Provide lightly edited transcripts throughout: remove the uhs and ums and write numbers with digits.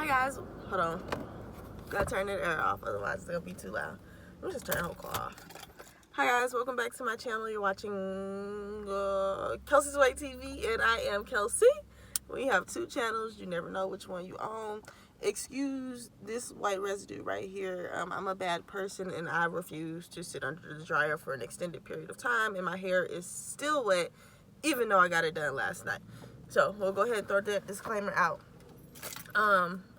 Hi guys, hold on. Gotta turn that air off, otherwise it's gonna be too loud. Let me just turn the whole car off. Hi guys, welcome back to my channel. You're watching Kel-Sei's Way TV, and I am Kel-Sei. We have two channels. You never know which one you own. Excuse this white residue right here. I'm a bad person and I refuse to sit under the dryer for an extended period of time, and my hair is still wet even though I got it done last night. So we'll go ahead and throw that disclaimer out.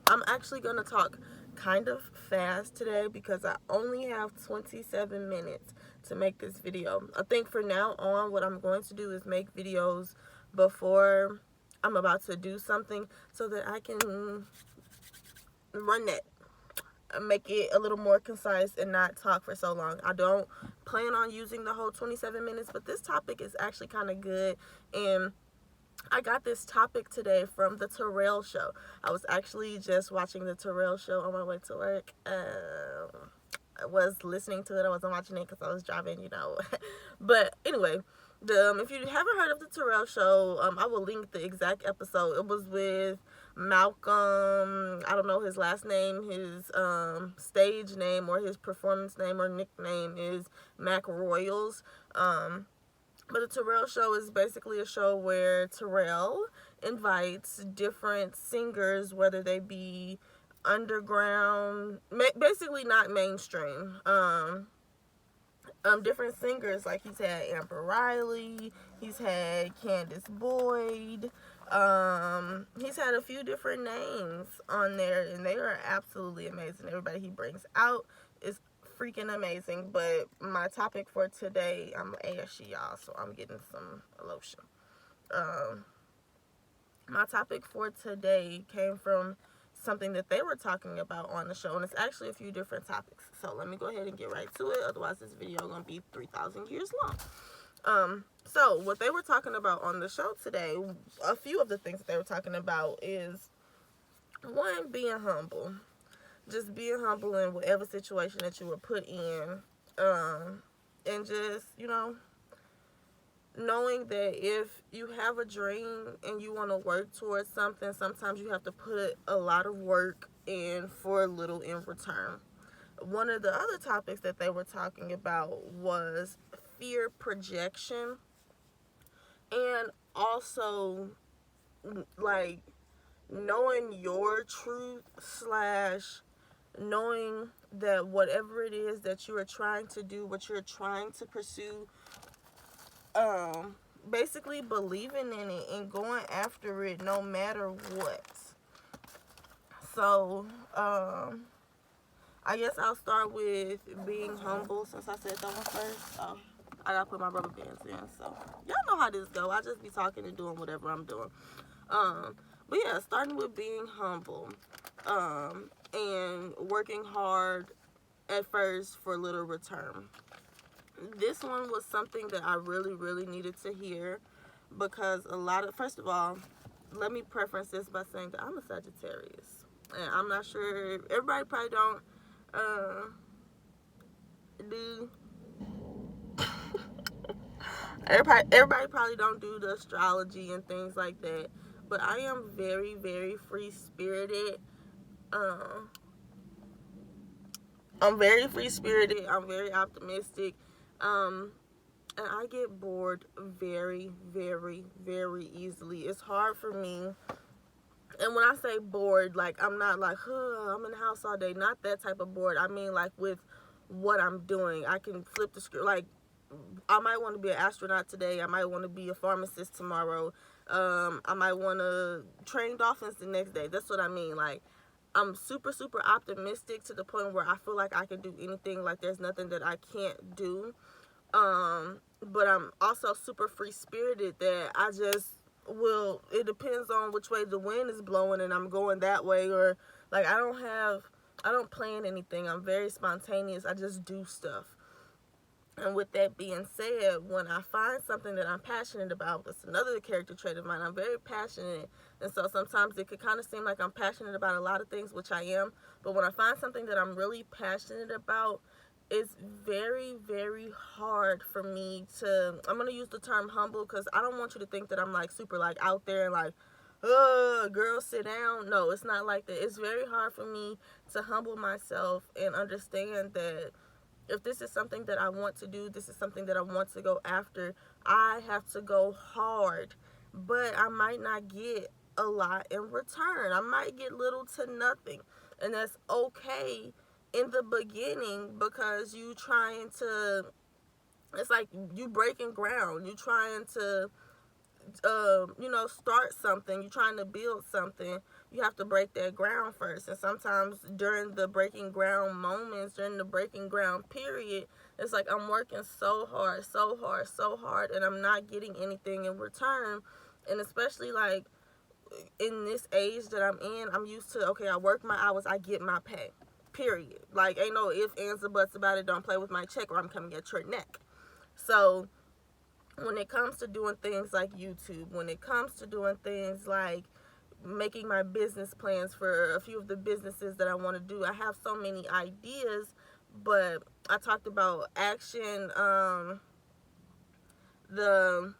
I'm actually going to talk kind of fast today because I only have 27 minutes to make this video. I think for now on, what I'm going to do is make videos before I'm about to do something so that I can run that, make it a little more concise and not talk for so long. I don't plan on using the whole 27 minutes, but this topic is actually kind of good, and I got this topic today from the Terrell Show. I was actually just watching the Terrell Show on my way to work. I was listening to it. I wasn't watching it because I was driving, you know. But anyway, if you haven't heard of the Terrell Show, I will link the exact episode. It was with Malcolm. I don't know his last name. His stage name or his performance name or nickname is Mac Royals. But the Terrell Show is basically a show where Terrell invites different singers, whether they be underground, basically not mainstream, different singers. Like he's had Amber Riley, he's had Candace Boyd, he's had a few different names on there, and they are absolutely amazing. Everybody he brings out is freaking amazing. But my topic for today, I'm ashy, y'all, so I'm getting some lotion. My topic for today came from something that they were talking about on the show, and it's actually a few different topics. So let me go ahead and get right to it, otherwise this video is gonna be 3,000 years long. So what they were talking about on the show today, a few of the things that they were talking about is, one, being humble. Just being humble in whatever situation that you were put in, and just, you know, knowing that if you have a dream and you want to work towards something, sometimes you have to put a lot of work in for little in return. One of the other topics that they were talking about was fear projection, and also like knowing your truth / knowing that whatever it is that you are trying to do, what you're trying to pursue, basically believing in it and going after it no matter what. So, I guess I'll start with being humble, since I said that one first. Oh, I gotta put my rubber bands in, so y'all know how this go. I just be talking and doing whatever I'm doing. But yeah, starting with being humble, and working hard at first for little return. This one was something that I really needed to hear, because first of all, let me preference this by saying that I'm a Sagittarius, and I'm not sure, everybody probably don't do everybody probably don't do the astrology and things like that, but I am very free spirited. I'm very free spirited. I'm very optimistic. And I get bored very easily. It's hard for me. And when I say bored, like, I'm not like, I'm in the house all day. Not that type of bored. I mean, like, with what I'm doing. I can flip the script. Like, I might want to be an astronaut today. I might want to be a pharmacist tomorrow. I might want to train dolphins the next day. That's what I mean. Like, I'm super optimistic to the point where I feel like I can do anything. Like, there's nothing that I can't do. But I'm also super free-spirited that I just it depends on which way the wind is blowing and I'm going that way, or like I don't plan anything. I'm very spontaneous. I just do stuff. And with that being said, when I find something that I'm passionate about, that's another character trait of mine. I'm very passionate, and so sometimes it could kind of seem like I'm passionate about a lot of things, which I am. But when I find something that I'm really passionate about, it's very hard for me to, I'm going to use the term humble, because I don't want you to think that I'm like super like out there and like, girl, sit down. No, it's not like that. It's very hard for me to humble myself and understand that if this is something that I want to do, this is something that I want to go after, I have to go hard. But I might not get a lot in return. I might get little to nothing. And that's okay in the beginning, because you trying to, it's like you breaking ground. You trying to start something, you're trying to build something, you have to break that ground first. And sometimes during the breaking ground moments, during the breaking ground period, it's like I'm working so hard, so hard, so hard, and I'm not getting anything in return. And especially like in this age that I'm in, I'm used to, okay, I work my hours, I get my pay. Period. Like, ain't no ifs, ands, or buts about it. Don't play with my check or I'm coming at your neck. So when it comes to doing things like YouTube, when it comes to doing things like making my business plans for a few of the businesses that I want to do, I have so many ideas, but I talked about action, the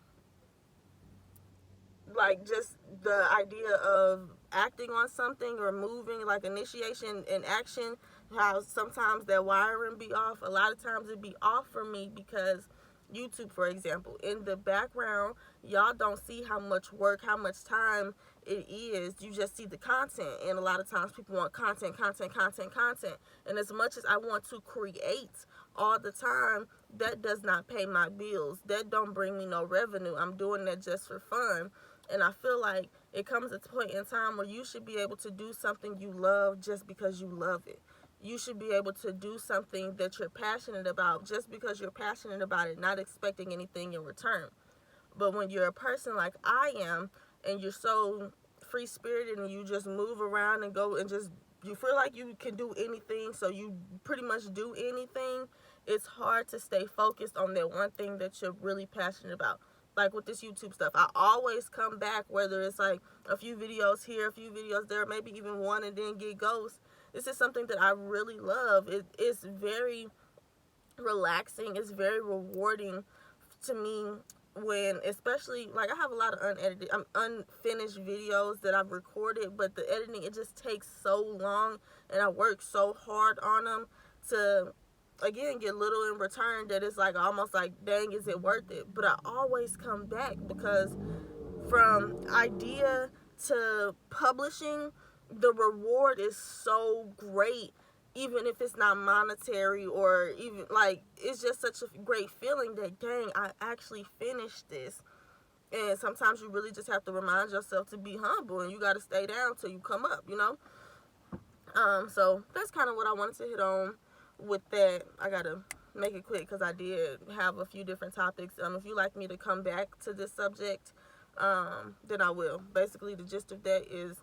like just the idea of acting on something or moving, like initiation and action, how sometimes that wiring be off. A lot of times it be off for me because YouTube, for example, in the background, y'all don't see how much work, how much time it is. You just see the content, and a lot of times people want content, content, content, content. And as much as I want to create all the time, that does not pay my bills. That don't bring me no revenue. I'm doing that just for fun. And I feel like it comes a point in time where you should be able to do something you love just because you love it. You should be able to do something that you're passionate about just because you're passionate about it, not expecting anything in return. But when you're a person like I am, and you're so free spirited and you just move around and go and just, you feel like you can do anything, so you pretty much do anything, it's hard to stay focused on that one thing that you're really passionate about. Like with this YouTube stuff, I always come back, whether it's like a few videos here, a few videos there, maybe even one and then get ghost. This is something that I really love. It's very relaxing. It's very rewarding to me when, especially, like, I have a lot of unfinished videos that I've recorded, but the editing, it just takes so long, and I work so hard on them to, again, get little in return, that it's like almost like, dang, is it worth it? But I always come back, because from idea to publishing, the reward is so great, even if it's not monetary, or even like, it's just such a great feeling that, dang, I actually finished this. And sometimes you really just have to remind yourself to be humble, and you got to stay down till you come up. So that's kind of what I wanted to hit on with that. I gotta make it quick because I did have a few different topics. If you like me to come back to this subject, then I will. Basically, the gist of that is,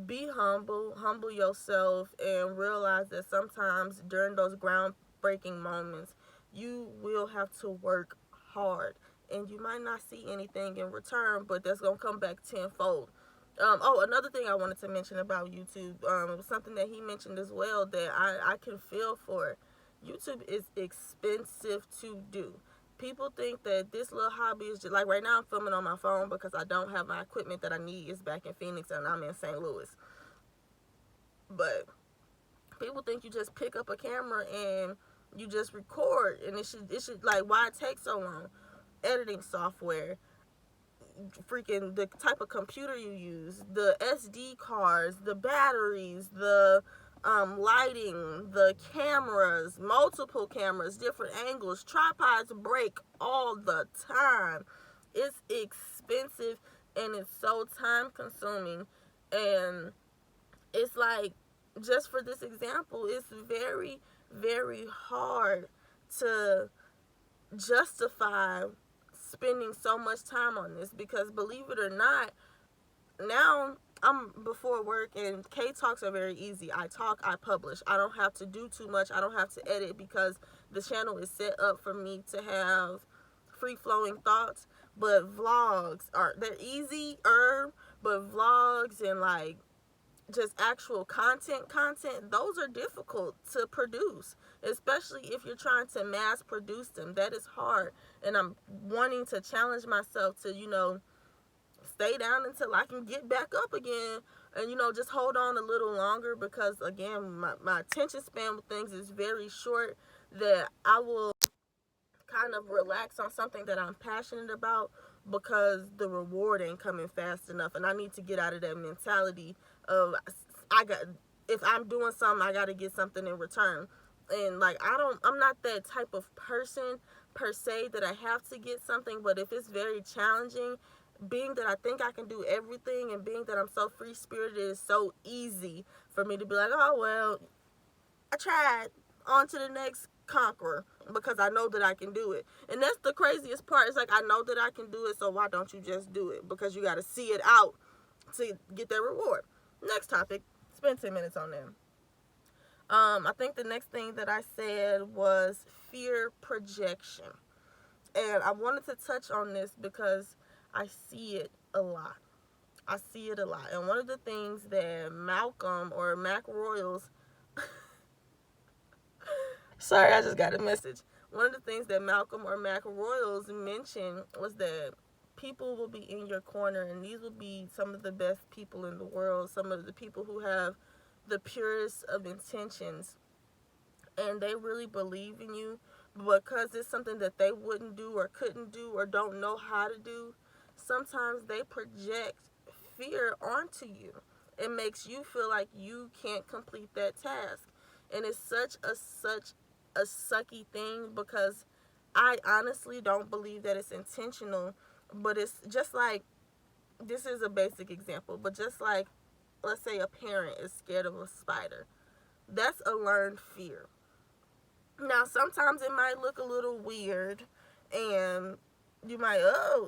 be humble yourself, and realize that sometimes during those groundbreaking moments, you will have to work hard, and you might not see anything in return, but that's gonna come back tenfold. Another thing I wanted to mention about YouTube, it was something that he mentioned as well that I can feel for. YouTube is expensive to do. People think that this little hobby is just, like right now I'm filming on my phone because I don't have my equipment that I need. It's back in Phoenix and I'm in St. Louis. But people think you just pick up a camera and you just record, and it should like, why it takes so long? Editing software, freaking the type of computer you use, the SD cards, the batteries, the lighting, the cameras, multiple cameras, different angles, tripods break all the time. It's expensive, and it's so time consuming. And it's like, just for this example, it's very, very hard to justify spending so much time on this, because believe it or not, now I'm before work, and K talks are very easy. I talk, I publish. I don't have to do too much. I don't have to edit, because the channel is set up for me to have free flowing thoughts. But they're easier, but vlogs and like just actual content, those are difficult to produce, especially if you're trying to mass produce them. That is hard, and I'm wanting to challenge myself to stay down until I can get back up again, and just hold on a little longer, because again, my attention span with things is very short, that I will kind of relax on something that I'm passionate about because the reward ain't coming fast enough, and I need to get out of that mentality of, I got if I'm doing something, I got to get something in return. And like, I'm not that type of person per se that I have to get something, but if it's very challenging, being that I think I can do everything, and being that I'm so free spirited, it's so easy for me to be like, oh well, I tried, on to the next conqueror, because I know that I can do it. And that's the craziest part. It's like, I know that I can do it, so why don't you just do it? Because you got to see it out to get that reward. Next topic. Spend 10 minutes on them. I think the next thing that I said was fear projection. And I wanted to touch on this because I see it a lot. I see it a lot. And one of the things that Malcolm or Mac Royals, sorry, I just got a message. One of the things that Malcolm or Mac Royals mentioned was that people will be in your corner, and these will be some of the best people in the world, some of the people who have the purest of intentions, and they really believe in you, because it's something that they wouldn't do or couldn't do or don't know how to do. Sometimes they project fear onto you. It makes you feel like you can't complete that task, and it's such a sucky thing, because I honestly don't believe that it's intentional. But it's just like, this is a basic example, but just like, let's say a parent is scared of a spider. That's a learned fear. Now, sometimes it might look a little weird, and you might,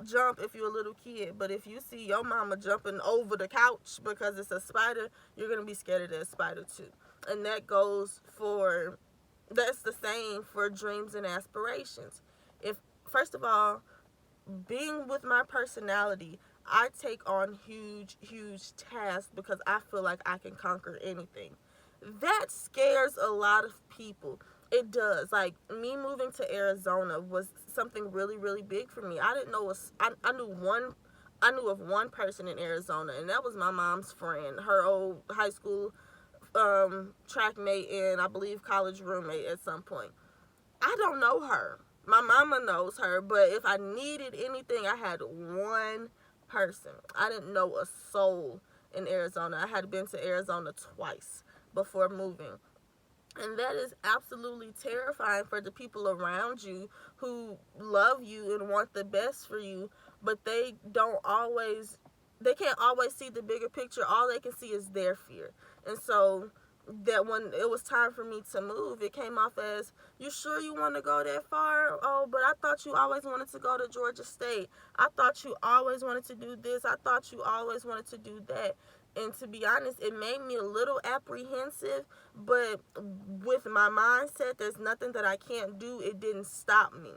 jump if you're a little kid. But if you see your mama jumping over the couch because it's a spider, you're going to be scared of that spider too. And that's the same for dreams and aspirations. If, first of all, being with my personality, I take on huge tasks because I feel like I can conquer anything. That scares a lot of people. It does. Like, me moving to Arizona was something really big for me. I didn't know I knew of one person in Arizona, and that was my mom's friend, her old high school track mate, and I believe college roommate at some point. I don't know her. My mama knows her, but if I needed anything, I had one person. I didn't know a soul in Arizona. I had been to Arizona twice before moving. And that is absolutely terrifying for the people around you who love you and want the best for you, but they can't always see the bigger picture. All they can see is their fear. And so that when it was time for me to move, it came off as, you sure you want to go that far? Oh, but I thought you always wanted to go to Georgia State. I thought you always wanted to do this. I thought you always wanted to do that. And to be honest, it made me a little apprehensive, but with my mindset, there's nothing that I can't do. It didn't stop me.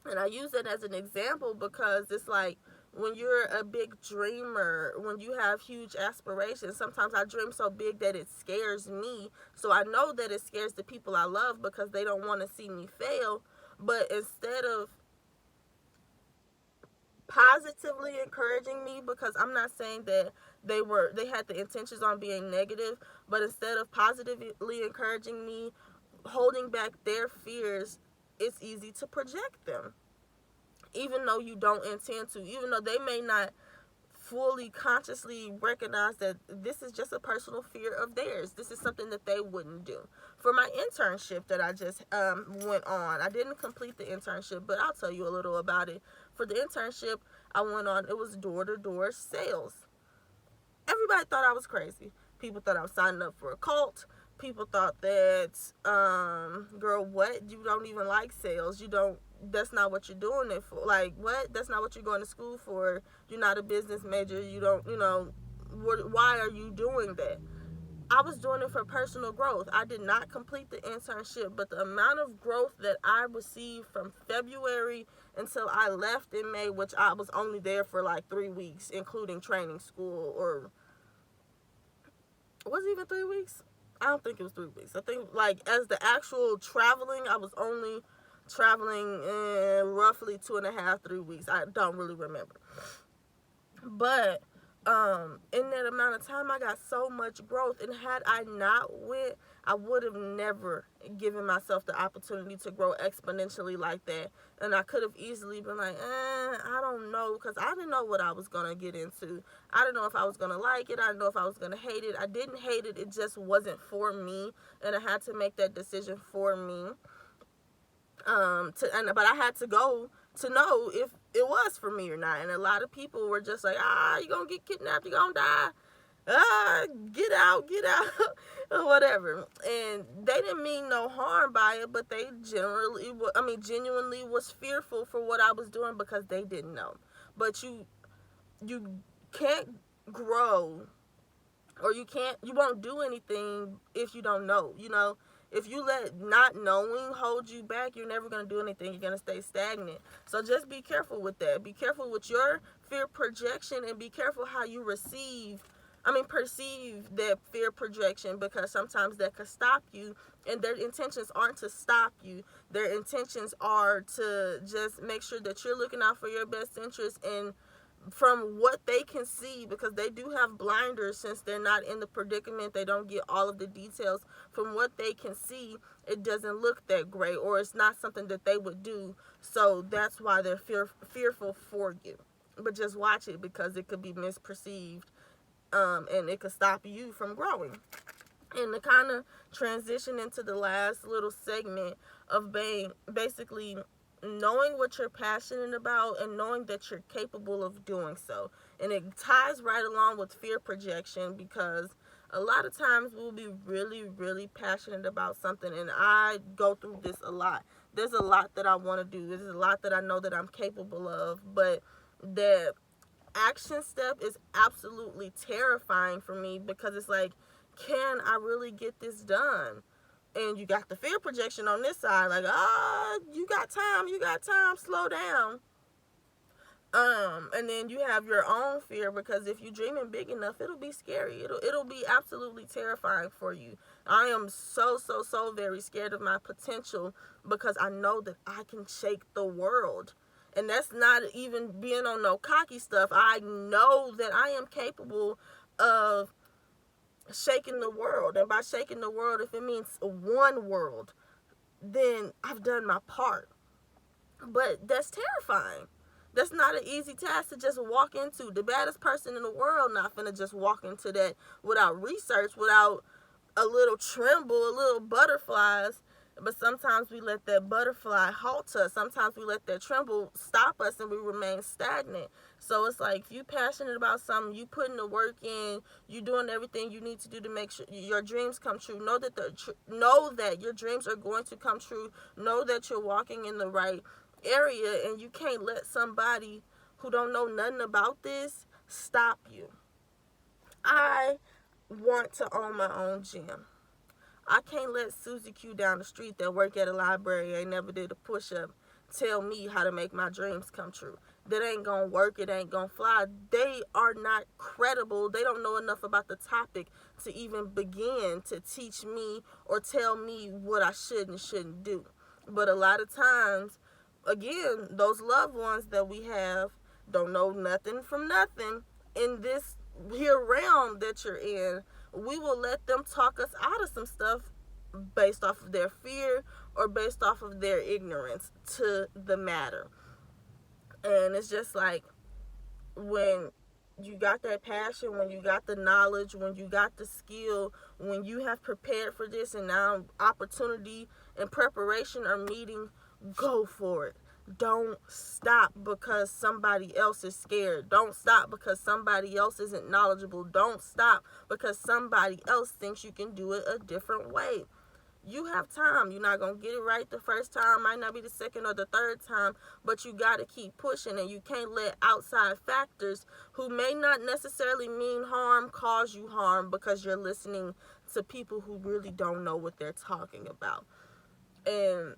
And I use it as an example because it's like, when you're a big dreamer, when you have huge aspirations, sometimes I dream so big that it scares me. So I know that it scares the people I love because they don't want to see me fail. But instead of positively encouraging me, because I'm not saying that they had the intentions on being negative, but instead of positively encouraging me, holding back their fears, it's easy to project them, even though you don't intend to, even though they may not fully consciously recognize that this is just a personal fear of theirs. This is something that they wouldn't do. For my internship that I just went on, I didn't complete the internship, but I'll tell you a little about it. For the internship I went on, it was door-to-door sales. Everybody thought I was crazy. People thought I was signing up for a cult. People thought that, girl, what? You don't even like sales. That's not what you're doing it for. Like, what? That's not what you're going to school for. You're not a business major. You don't, why are you doing that? I was doing it for personal growth. I did not complete the internship, but the amount of growth that I received from February until I left in May, which I was only there for like 3 weeks, including training school, or was it even 3 weeks? I don't think it was 3 weeks. I think, like, as the actual traveling, I was only traveling in roughly 2.5, 3 weeks. I don't really remember. But in that amount of time, I got so much growth, and had I not went, I would have never given myself the opportunity to grow exponentially like that. And I could have easily been like, I don't know, because I didn't know what I was gonna get into. I didn't know if I was gonna like it. I didn't know if I was gonna hate it. I didn't hate it. It just wasn't for me, and I had to make that decision for me. But I had to go to know if it was for me or not. And a lot of people were just like, you gonna get kidnapped, you gonna die, get out, or whatever. And they didn't mean no harm by it, but they genuinely was fearful for what I was doing because they didn't know. But you can't grow, or you won't do anything if you don't know. If you let not knowing hold you back, you're never going to do anything. You're going to stay stagnant. So just be careful with that. Be careful with your fear projection, and be careful how you perceive that fear projection, because sometimes that could stop you, and their intentions aren't to stop you. Their intentions are to just make sure that you're looking out for your best interest, and from what they can see, because they do have blinders since they're not in the predicament, they don't get all of the details. From what they can see, it doesn't look that great, or it's not something that they would do. So that's why they're fearful for you. But just watch it, because it could be misperceived, and it could stop you from growing. And to kind of transition into the last little segment of being basically knowing what you're passionate about and knowing that you're capable of doing so. And it ties right along with fear projection, because a lot of times we'll be really, really passionate about something, and I go through this a lot. There's a lot that I want to do. There's a lot that I know that I'm capable of, but the action step is absolutely terrifying for me, because it's like, can I really get this done? And you got the fear projection on this side, like, you got time, slow down. And then you have your own fear, because if you're dreaming big enough, it'll be scary. It'll be absolutely terrifying for you. I am so very scared of my potential, because I know that I can shake the world. And that's not even being on no cocky stuff. I know that I am capable of shaking the world. And by shaking the world, if it means one world, then I've done my part. But that's terrifying. That's not an easy task to just walk into. The baddest person in the world not finna just walk into that without research, without a little tremble, a little butterflies. But sometimes we let that butterfly halt us. Sometimes we let that tremble stop us, and we remain stagnant. So it's like, if you're passionate about something, you putting the work in, you doing everything you need to do to make sure your dreams come true. Know that your dreams are going to come true. Know that you're walking in the right area, and you can't let somebody who don't know nothing about this stop you. I want to own my own gym. I can't let Susie Q down the street that work at a library, ain't never did a push-up, tell me how to make my dreams come true. That ain't gonna work. It ain't gonna fly. They are not credible. They don't know enough about the topic to even begin to teach me or tell me what I should and shouldn't do. But a lot of times, again, those loved ones that we have don't know nothing from nothing in this here realm that you're in. We will let them talk us out of some stuff based off of their fear or based off of their ignorance to the matter. And it's just like, when you got that passion, when you got the knowledge, when you got the skill, when you have prepared for this, and now opportunity and preparation are meeting, go for it. Don't stop because somebody else is scared. Don't stop because somebody else isn't knowledgeable. Don't stop because somebody else thinks you can do it a different way. You have time. You're not going to get it right the first time. Might not be the second or the third time, but you got to keep pushing, and you can't let outside factors who may not necessarily mean harm cause you harm, because you're listening to people who really don't know what they're talking about. And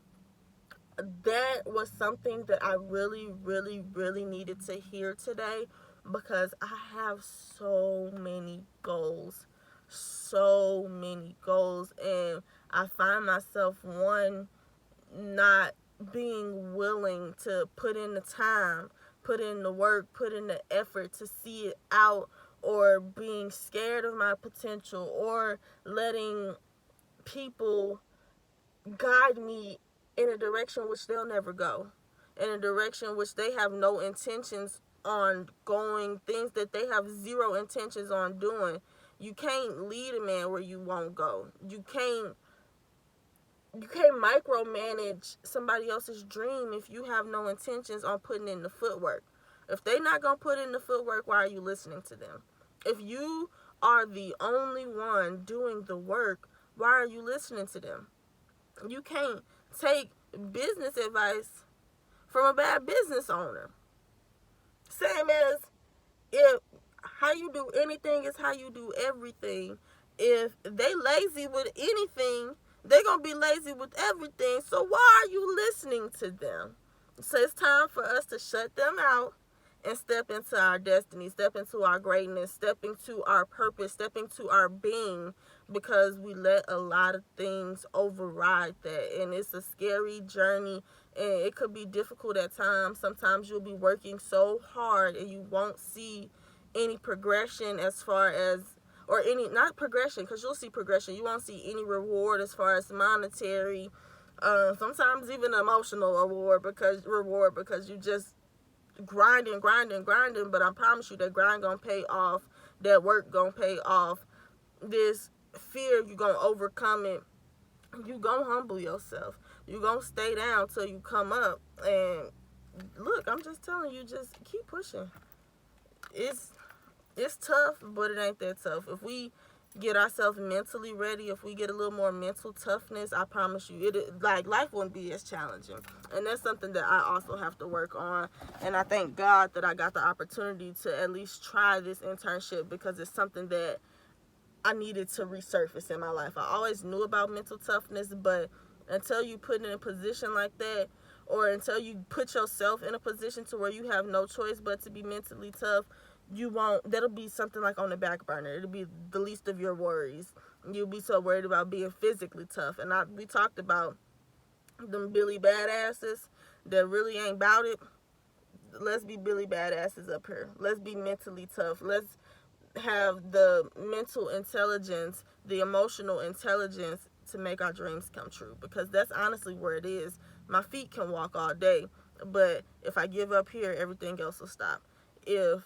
that was something that I really, really, really needed to hear today, because I have so many goals. So many goals. And I find myself, one, not being willing to put in the time put in the work, put in the effort to see it out, or being scared of my potential, or letting people guide me in a direction which they'll never go, in a direction which they have no intentions on going, things that they have zero intentions on doing. You can't lead a man where you won't go. You can't micromanage somebody else's dream if you have no intentions on putting in the footwork. If they're not going to put in the footwork, why are you listening to them? If you are the only one doing the work, why are you listening to them? You can't take business advice from a bad business owner. Same as, if how you do anything is how you do everything. If they lazy with anything, they're going to be lazy with everything. So why are you listening to them? So it's time for us to shut them out and step into our destiny, step into our greatness, step into our purpose, step into our being, because we let a lot of things override that. And it's a scary journey, and it could be difficult at times. Sometimes you'll be working so hard and you won't see any progression as far as, or any, not progression, because you'll see progression, you won't see any reward as far as monetary, sometimes even emotional reward, because you just grinding. But I promise you that grind gonna pay off, that work gonna pay off. This fear, you gonna overcome it. You gonna humble yourself. You gonna stay down till you come up. And look, I'm just telling you, just keep pushing. It's tough, but it ain't that tough. If we get ourselves mentally ready, if we get a little more mental toughness, I promise you, life wouldn't be as challenging. And that's something that I also have to work on. And I thank God that I got the opportunity to at least try this internship, because it's something that I needed to resurface in my life. I always knew about mental toughness, but until you put in a position like that, or until you put yourself in a position to where you have no choice but to be mentally tough, that'll be something like on the back burner. It'll be the least of your worries. You'll be so worried about being physically tough. And we talked about them Billy badasses that really ain't about it. Let's be Billy badasses up here. Let's be mentally tough. Let's have the mental intelligence, the emotional intelligence to make our dreams come true, because that's honestly where it is. My feet can walk all day, but if I give up here, everything else will stop. If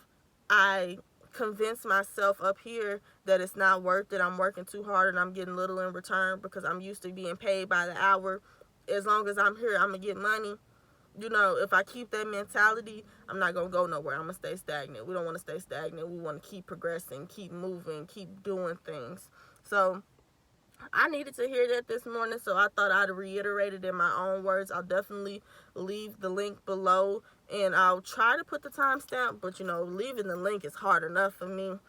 I convince myself up here that it's not worth it, I'm working too hard and I'm getting little in return because I'm used to being paid by the hour, as long as I'm here, I'm going to get money. If I keep that mentality, I'm not going to go nowhere. I'm going to stay stagnant. We don't want to stay stagnant. We want to keep progressing, keep moving, keep doing things. So I needed to hear that this morning, so I thought I'd reiterate it in my own words. I'll definitely leave the link below, and I'll try to put the timestamp, but leaving the link is hard enough for me.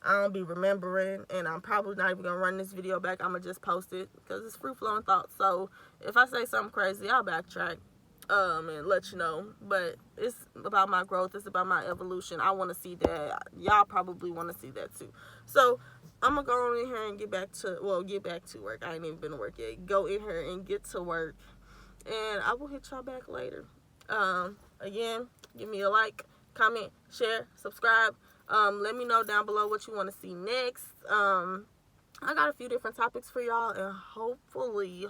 I don't be remembering, and I'm probably not even gonna run this video back. I'm gonna just post it because it's free flowing thoughts. So if I say something crazy, I'll backtrack and let you know. But it's about my growth. It's about my evolution. I want to see that. Y'all probably want to see that too. So I'm gonna go on in here and get back to work. I ain't even been to work yet. Go in here and get to work, and I will hit y'all back later. Again, give me a like, comment, share, subscribe. Let me know down below what you want to see next. I got a few different topics for y'all, and hopefully,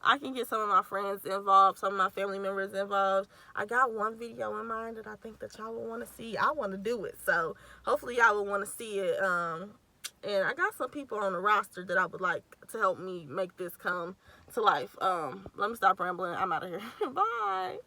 I can get some of my friends involved, some of my family members involved. I got one video in mind that I think that y'all will want to see. I want to do it, so hopefully y'all will want to see it. And I got some people on the roster that I would like to help me make this come to life. Let me stop rambling. I'm out of here. Bye.